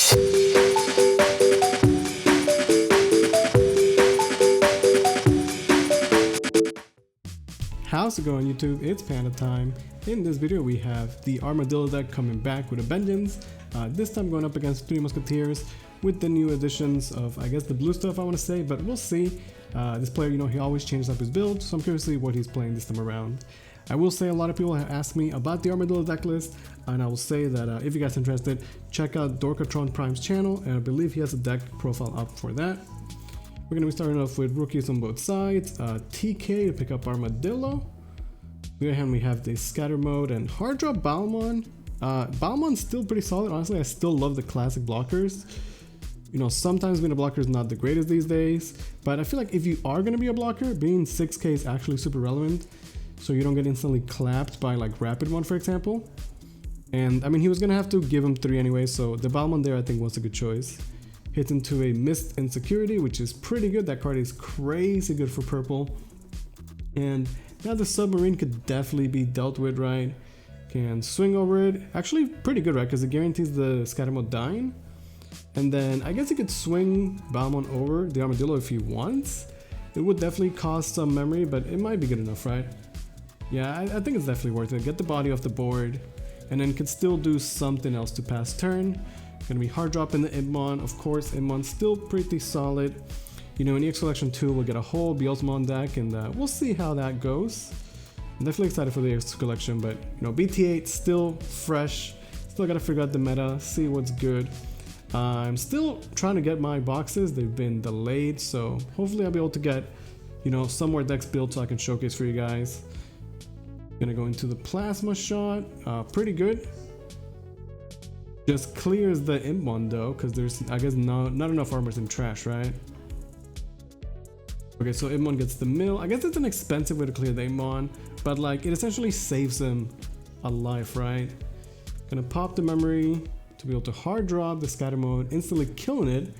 How's it going, YouTube? It's Panda time. In this video we have the Armadillo deck coming back with a vengeance, this time going up against 3 Musketeers with the new additions of, I guess, the blue stuff I want to say, but we'll see. This player, you know, he always changes up his build, so I'm curious to see what he's playing this time around. I will say a lot of people have asked me about the Armadillo deck list, and I will say that if you guys are interested, check out Dorkatron Prime's channel, and I believe he has a deck profile up for that. We're going to be starting off with rookies on both sides, TK to pick up Armadillo. On the other hand, we have the scatter mode and hard drop Balmon. Balmon's still pretty solid. Honestly, I still love the classic blockers. You know, sometimes being a blocker is not the greatest these days, but I feel like if you are going to be a blocker, being 6k is actually super relevant, so you don't get instantly clapped by like Rapid One, for example. And I mean, he was going to have to give him 3 anyway, so the Balmon there I think was a good choice. Hits into a Mist Insecurity, which is pretty good. That card is crazy good for purple. And now the Submarine could definitely be dealt with, right? Can swing over it. Actually pretty good, right? Because it guarantees the scatter mode dying. And then I guess he could swing Balmon over the Armadillo if he wants. It would definitely cost some memory, but it might be good enough, right? Yeah, I think it's definitely worth it. Get the body off the board, and then could still do something else to pass turn. Gonna be hard dropping the Imon. Of course, Imon's still pretty solid. You know, in EX Collection 2, we'll get a whole Beelzemon deck, and we'll see how that goes. I'm definitely excited for the EX Collection, but you know, BT8 still fresh. Still gotta figure out the meta, see what's good. I'm still trying to get my boxes. They've been delayed, so hopefully I'll be able to get, you know, some more decks built so I can showcase for you guys. Gonna go into the Plasma Shot. Pretty good. Just clears the Imon though, because there's, I guess, not enough armors in trash, right? Okay, so Imon gets the mill. I guess it's an expensive way to clear the Imon, but like it essentially saves him a life, right? Gonna pop the memory to be able to hard drop the scatter mode, instantly killing it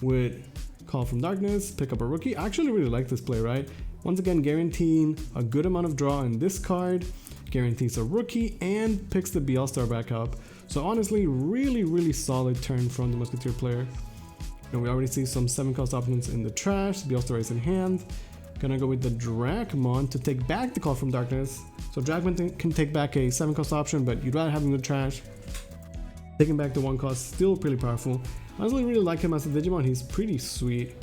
with Call from Darkness, pick up a rookie. I actually really like this play, right? Once again, guaranteeing a good amount of draw in this card, guarantees a rookie, and picks the BL Star back up. So honestly, really solid turn from the Musketeer player. You know, we already see some 7-cost opponents in the trash. BL Star is in hand. Gonna go with the Dracmon to take back the Call from Darkness. So Dracmon can take back a 7-cost option, but you'd rather have him in the trash. Taking back the 1-cost, still pretty powerful. I honestly really like him as a Digimon. He's pretty sweet.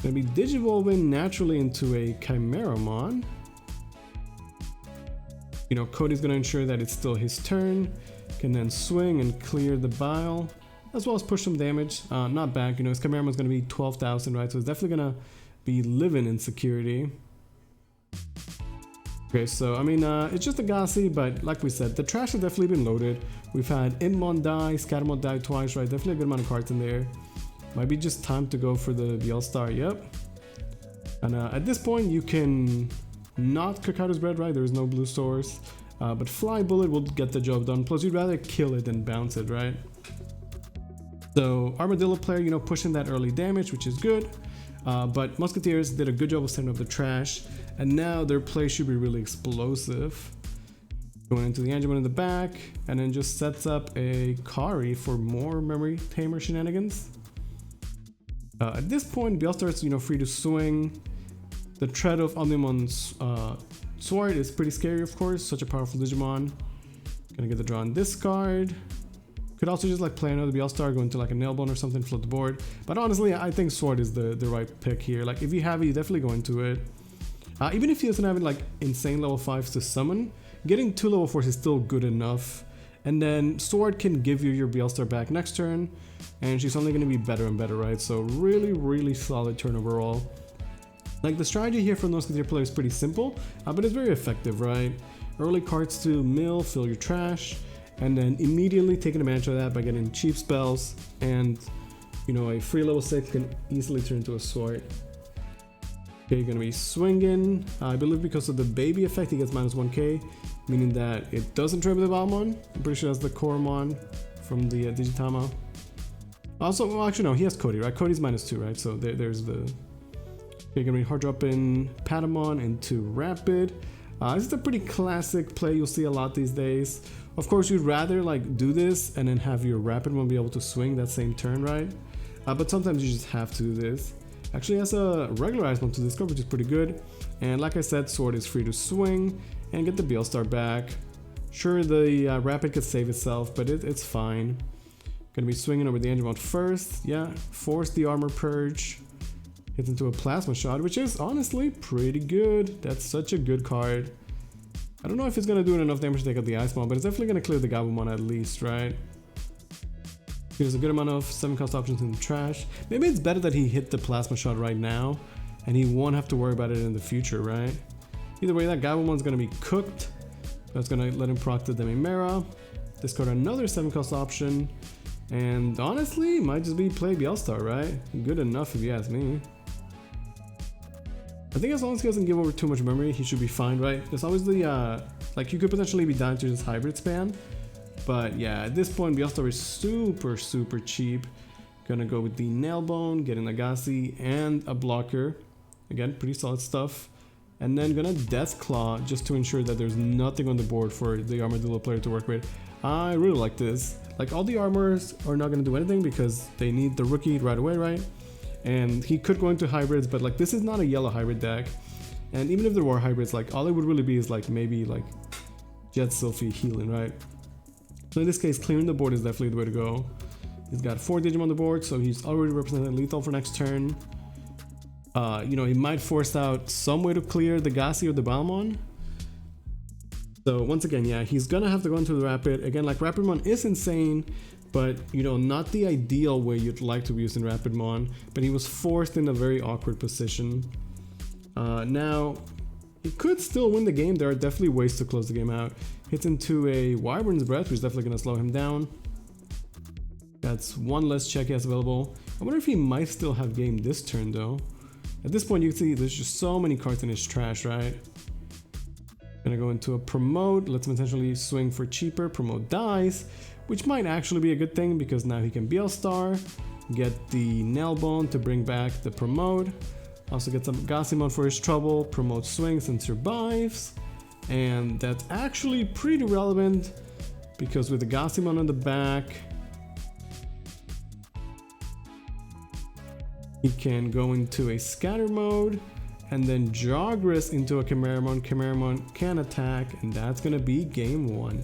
Gonna be Digivolving naturally into a Chimeramon. You know, Cody's gonna ensure that it's still his turn. Can then swing and clear the Bile, as well as push some damage. Not bad, you know, his Chimeramon's gonna be 12,000, right? So it's definitely gonna be living in security. Okay, so I mean, it's just a Gassi, but like we said, the trash has definitely been loaded. We've had Imon die, Scattermon die twice, right? Definitely a good amount of cards in there. Might be just time to go for the BL Star, yep. And at this point, you can not cook out his bread, right? There's no blue source. But Fly Bullet will get the job done. Plus, you'd rather kill it than bounce it, right? So Armadillo player, you know, pushing that early damage, which is good. But Musketeers did a good job of setting up the trash, and now their play should be really explosive. Going into the Angemon in the back, and then just sets up a Kari for more Memory Tamer shenanigans. At this point, BL Star's, you know, free to swing. The Tread of Omnimon's Sword is pretty scary, of course. Such a powerful Digimon. Gonna get the draw on this card. Could also just like play another BL Star, go into like a Nailbone or something, flip the board. But honestly, I think Sword is the right pick here. Like if you have it, you definitely go into it. Even if he doesn't have it like insane level 5s to summon, getting 2 level 4s is still good enough. And then Sword can give you your BL Star back next turn, and she's only gonna be better and better, right? So really solid turn overall. Like the strategy here from the Musketeer player is pretty simple, but it's very effective, right? Early cards to mill, fill your trash, and then immediately taking advantage of that by getting cheap spells, and you know, a free level 6 can easily turn into a sword. Okay, you're gonna be swinging. I believe because of the baby effect, he gets -1k, meaning that it doesn't trade with the Balmon. I'm pretty sure that's the Koromon from the Digitama. Also, well, actually no, he has Cody, right? Cody's -2, right? So there's the... You're gonna be hard dropping Patamon into Rapid. This is a pretty classic play you'll see a lot these days. Of course, you'd rather like do this and then have your rapid one be able to swing that same turn, right? But sometimes you just have to do this. Actually has a regularized one to discover, which is pretty good. And like I said, sword is free to swing and get the BL star back. Sure, the rapid could save itself, but it's fine. Gonna be swinging over the Digimon first. Yeah, force the armor purge. Hits into a plasma shot, which is honestly pretty good. That's such a good card. I don't know if it's gonna do enough damage to take out the Ice Ball, but it's definitely gonna clear the Gabumon at least, right? There's a good amount of 7-cost options in the trash. Maybe it's better that he hit the plasma shot right now, and he won't have to worry about it in the future, right? Either way, that Gabumon's gonna be cooked. That's gonna let him proc the Demimera. Discard another 7-cost option, and honestly, might just be play Bielstar, right? Good enough if you ask me. I think as long as he doesn't give over too much memory, he should be fine, right? There's always the, like you could potentially be down to just hybrid span. But yeah, at this point, Bielstar is super cheap. Gonna go with the Nailbone, get an Agassi, and a blocker. Again, pretty solid stuff. And then gonna Deathclaw just to ensure that there's nothing on the board for the Armadillo player to work with. I really like this. Like all the armors are not gonna do anything because they need the rookie right away, right? And he could go into hybrids, but like this is not a yellow hybrid deck. And even if there were hybrids, like all it would really be is like maybe like Jet Sylphie healing, right? So in this case, clearing the board is definitely the way to go. He's got 4 Digimon on the board, so he's already represented lethal for next turn. You know, he might force out some way to clear the Gassi or the Balmon. So once again, yeah, he's gonna have to go into the Rapid. Again, like Rapidmon is insane, but you know, not the ideal way you'd like to be using Rapidmon, but he was forced in a very awkward position. Now, he could still win the game. There are definitely ways to close the game out. Hits into a Wyvern's Breath, which is definitely gonna slow him down. That's one less check he has available. I wonder if he might still have game this turn though. At this point, you can see there's just so many cards in his trash, right? Gonna go into a Promote, lets him potentially swing for cheaper. Promote dies, which might actually be a good thing because now he can Bielstar, get the Nailbone to bring back the Promote, also get some Gassimon for his trouble, Promote swings and survives, and that's actually pretty relevant because with the Gassimon on the back, he can go into a Scatter mode and then Jogress into a Chimeramon. Chimeramon can attack, and that's gonna be game 1.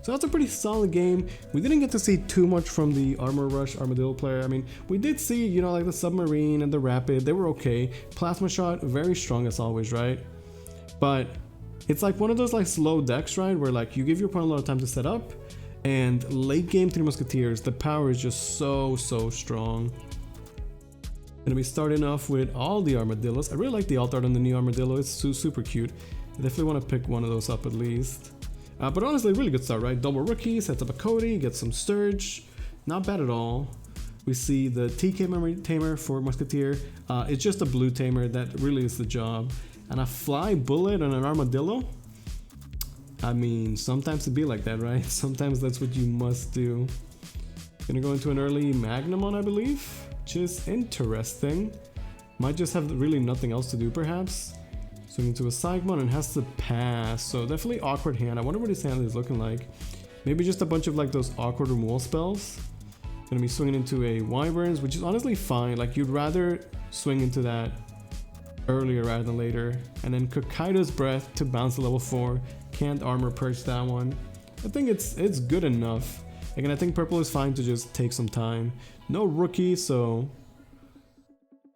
So that's a pretty solid game. We didn't get to see too much from the Armor Rush Armadillo player. I mean, we did see, you know, like the Submarine and the Rapid, they were okay. Plasma Shot, very strong as always, right? But it's like one of those like slow decks, right? Where like you give your opponent a lot of time to set up, and late game 3 Musketeers, the power is just so strong. Gonna be starting off with all the Armadillos. I really like the alt art on the new Armadillo. It's super cute. I definitely want to pick one of those up at least. But honestly, really good start, right? Double rookie, sets up a Cody, gets some Sturge. Not bad at all. We see the TK memory tamer for Musketeer. It's just a blue tamer that really is the job. And a fly bullet on an Armadillo? I mean, sometimes it be like that, right? Sometimes that's what you must do. Gonna go into an early Magnamon, I believe, which is interesting. Might just have really nothing else to do, perhaps. Swing into a Psychmon and has to pass, so definitely awkward hand. I wonder what his hand is looking like. Maybe just a bunch of like those awkward removal spells. Gonna be swinging into a Wyverns, which is honestly fine. Like you'd rather swing into that earlier rather than later. And then Kokaido's Breath to bounce to level 4. Can't armor purge that one. I think it's good enough. Again, I think purple is fine to just take some time. No rookie, so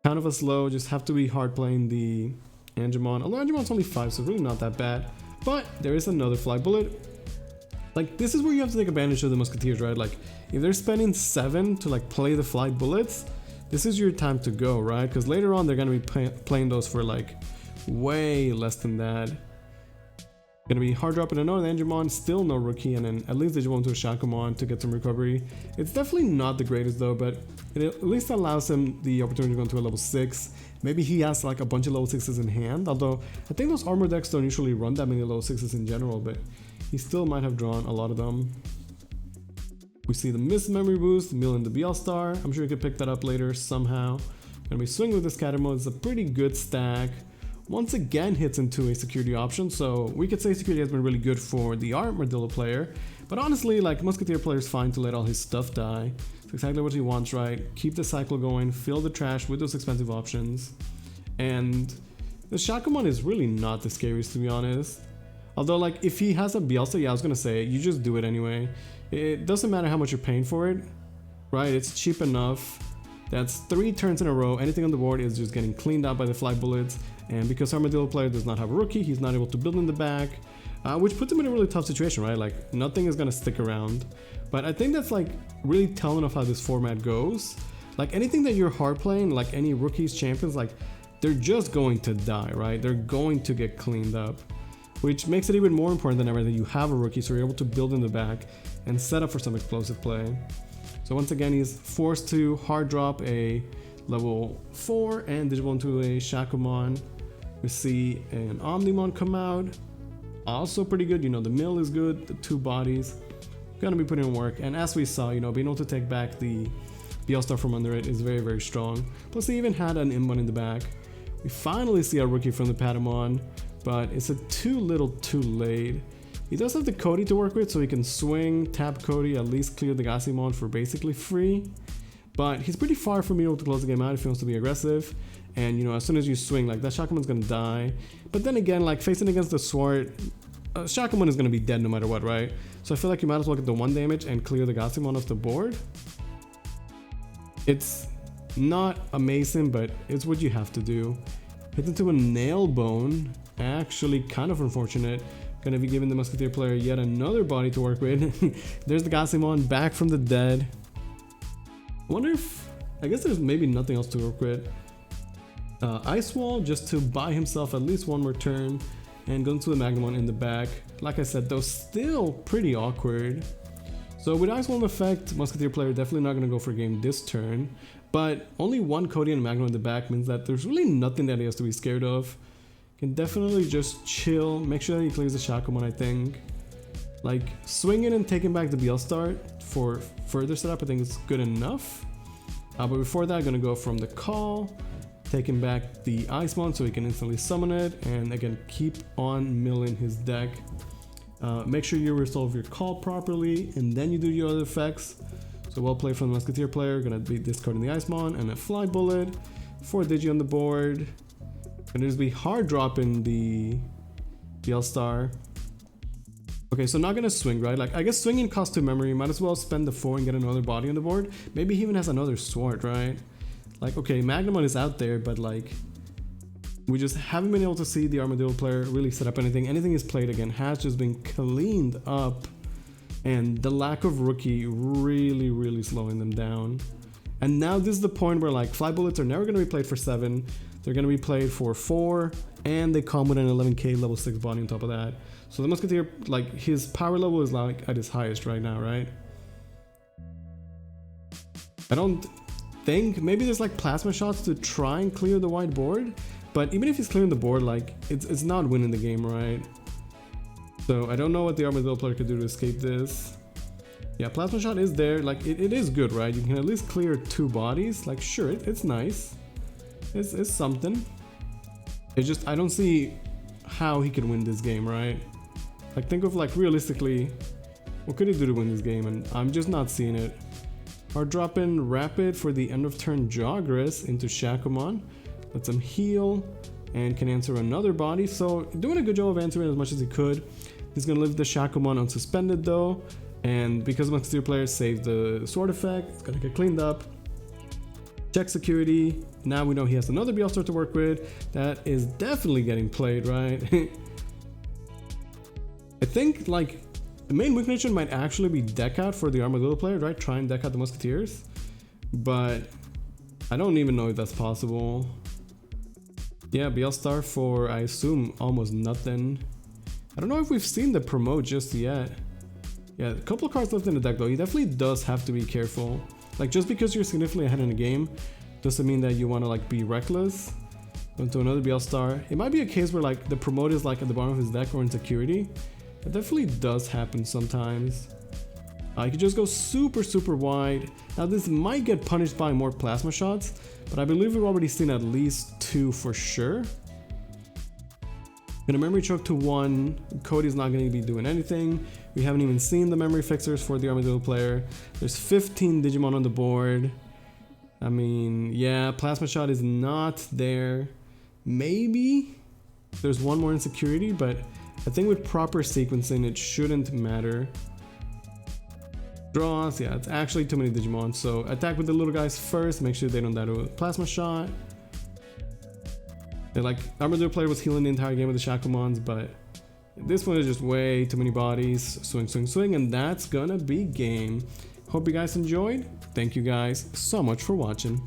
kind of a slow. Just have to be hard playing the Angemon. Although Angemon's only 5, so really not that bad. But there is another Fly Bullet. Like this is where you have to take advantage of the Musketeers, right? Like if they're spending 7 to like play the Fly Bullets, this is your time to go, right? Because later on they're gonna be playing those for like way less than that. Gonna be hard dropping another Angemon, still no rookie, and then at least Digimon to a Shakumon to get some recovery. It's definitely not the greatest though, but it at least allows him the opportunity to go into a level 6. Maybe he has like a bunch of level 6s in hand, although I think those armor decks don't usually run that many level 6s in general, but he still might have drawn a lot of them. We see the Miss Memory Boost, milling the Bielstar. I'm sure you could pick that up later somehow. Gonna be swinging with the Scatter mode. It's a pretty good stack. once again hits into a security option, so we could say security has been really good for the Armadillo player. But honestly, like, Musketeer player is fine to let all his stuff die. It's exactly what he wants, right? Keep the cycle going, fill the trash with those expensive options. And the Shakumon is really not the scariest, to be honest. Although, like, if he has a Bielsa, yeah, I was gonna say, you just do it anyway. It doesn't matter how much you're paying for it, right? It's cheap enough. That's 3 turns in a row. Anything on the board is just getting cleaned out by the fly bullets. And because Armadillo player does not have a rookie, he's not able to build in the back, which puts him in a really tough situation, right? Like, nothing is gonna stick around. But I think that's like really telling of how this format goes. Like, anything that you're hard playing, like any rookies, champions, like, they're just going to die, right? They're going to get cleaned up, which makes it even more important than ever that you have a rookie, so you're able to build in the back and set up for some explosive play. So once again, he's forced to hard drop a level 4 and Digimon into a Shakumon. We see an Omnimon come out, also pretty good. You know, the mill is good, the 2 bodies, gonna be putting in work. And as we saw, you know, being able to take back the BL-Star from under it is very, very strong. Plus, he even had an Imbun in the back. We finally see a rookie from the Patamon, but it's a too little too late. He does have the Cody to work with, so he can swing, tap Cody, at least clear the Gassimon for basically free. But he's pretty far from being able to close the game out if he wants to be aggressive. And, you know, as soon as you swing, like, that Shakumon's gonna die. But then again, like, facing against the Sword, Shakumon is gonna be dead no matter what, right? So I feel like you might as well get the 1 damage and clear the Gassimon off the board. It's not amazing, but it's what you have to do. Hit into a Nail Bone, actually kind of unfortunate. Gonna be giving the Musketeer player yet another body to work with. There's the Gassimon back from the dead. I wonder if, I guess there's maybe nothing else to work with. Ice Wall just to buy himself at least 1 more turn and go into the Magnamon in the back. Like I said, though, still pretty awkward. So with Ice Wall in effect, Musketeer player definitely not gonna go for a game this turn. But only 1 Cody and Magnamon in the back means that there's really nothing that he has to be scared of. Can definitely just chill, make sure that he clears the Shakumon, I think. Like, swinging and taking back the BL-Star for further setup, I think it's good enough. But before that, I'm gonna go from the call, taking back the Icemon so he can instantly summon it, and again, keep on milling his deck. Make sure you resolve your call properly, and then you do your other effects. So well played from the Musketeer player, gonna be discarding the Icemon and a Fly Bullet, 4 Digi on the board. Gonna just be hard dropping the BL-Star. Okay, so not gonna swing, right? Like, I guess swinging costs 2 memory. Might as well spend the 4 and get another body on the board. Maybe he even has another sword, right? Like, okay, Magnamon is out there, but like, we just haven't been able to see the Armadillo player really set up anything. Anything he's played again has just been cleaned up. And the lack of rookie really, really slowing them down. And now this is the point where, like, Fly Bullets are never gonna be played for 7. They're gonna be played for 4. And they come with an 11k level 6 body on top of that. So the Musketeer, like, his power level is like at his highest right now, right? I don't think, maybe there's like plasma shots to try and clear the white board, but even if he's clearing the board, like, it's not winning the game, right? So I don't know what the Armadillo player could do to escape this. Yeah, plasma shot is there, like, it is good, right? You can at least clear 2 bodies, like, sure, it's nice. It's something. It's just, I don't see how he could win this game, right? Like, think of, like, realistically, what could he do to win this game? And I'm just not seeing it. Hard drop in Rapid for the end of turn Jogress into Shakumon. Lets him heal and can answer another body. So doing a good job of answering as much as he could. He's gonna leave the Shakumon unsuspended though. And because Musketeer player saved the sword effect, it's gonna get cleaned up. Check security. Now we know he has another BL-Star to work with. That is definitely getting played, right? I think, like, the main weak condition might actually be deck out for the Armadillo player, right? Try and deck out the Musketeers. But I don't even know if that's possible. Yeah, BL-Star for, I assume, almost nothing. I don't know if we've seen the promote just yet. Yeah, a couple of cards left in the deck though. He definitely does have to be careful. Like, just because you're significantly ahead in the game doesn't mean that you want to, like, be reckless. Go into another BL-Star. It might be a case where, like, the promote is, like, at the bottom of his deck or in security. It definitely does happen sometimes. You could just go super, super wide. Now, this might get punished by more plasma shots, but I believe we've already seen at least 2 for sure. Gonna memory choke to 1. Cody's not gonna be doing anything. We haven't even seen the memory fixers for the Armadillo player. There's 15 Digimon on the board. I mean, yeah, Plasma Shot is not there. Maybe there's one more insecurity, but I think with proper sequencing, it shouldn't matter. Draws, yeah, it's actually too many Digimon. So attack with the little guys first, make sure they don't die to a Plasma Shot. They're like, Armadillo player was healing the entire game with the Shakumons, but this one is just way too many bodies. Swing, swing, swing, and that's gonna be game. Hope you guys enjoyed. Thank you guys so much for watching.